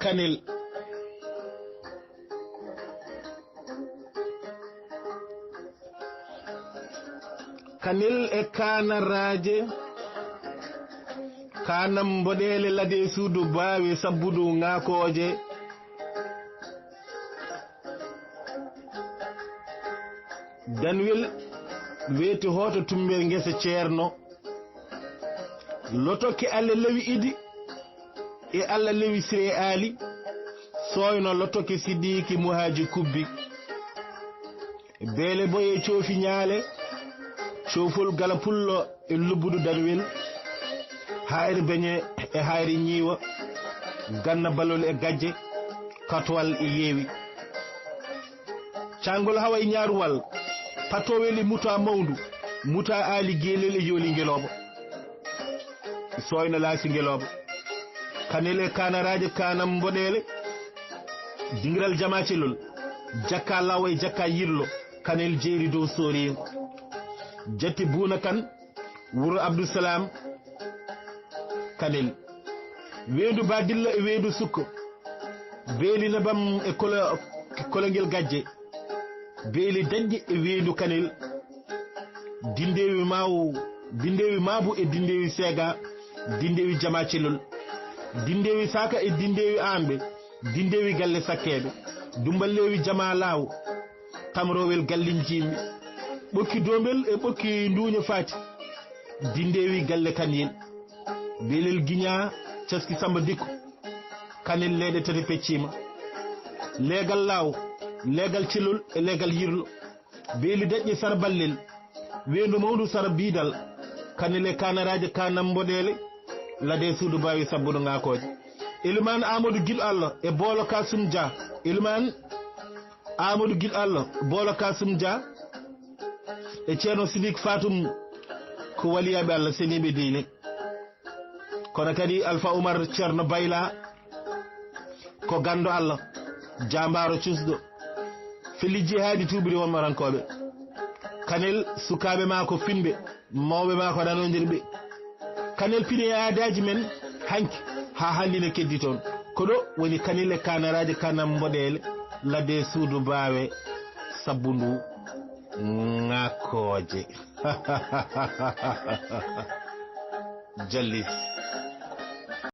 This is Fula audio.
kanel kanel e kanaraje kanam bodele lade suudu baawi sabbudu ngakoje danwel weti hoto tumbel ngese ceerno lotoke alla lewi idi e alla lewi sire ali soyno lotoke sidiki muhaji kubbi bele boye ciofi nyaale ciofol gala pullo e lubbudu danwel hayri beñe e hayri ñiwa ganna balol e gajje katwal e yewi cangol hawa e ñaaruwal patoweli muta mawndu muta ali gelel e yoli ngeloba soyna laasi ngeloba kanele kanaraje kanam bodele dingiral jamacelol jakka lawa e jakka yirlo kanel jeeri dow sori jatti buna kan wuro abdou salam kanel wendu badilla e wendu sukko beeli na bam e kolongel gajje beeli dañje e wendu kanel dindewi mabu e dindewi sega dindewi jamacelol dindewi saka e dindewi ambe dindewi galle sakkebe dumballewi jama law tamrowel gallinjimi bokki dombel e bokki nduño fati dindewi galle kanel belel ginya caski samba dikko kanel leede tati peccima legal law legal cilul e legal yirlo beeli dajje sar ballel wendu mawdu sar bidal kanele kanaraje kanam bodele lade suudu bawi sabbudu ngakoje ilman amadou gil Allah e bolo kasum dia ilman amadou gil Allah bolo kasum dia e ceerno sidik fatum ko waliyabe Allah senibe diine kono kadi alpha oumar ceerno bayla ko gando Allah jambaro cusdo fili jihadi tubiri won marankobe kanel sukabe ma ko finbe mawbe ma ko danondirbe kanel pini aadaji men hanki ha handine keddi ton ko do woni kanele kanaraje kanam bodele lade suudu baawe sabbundu ngakoje jallis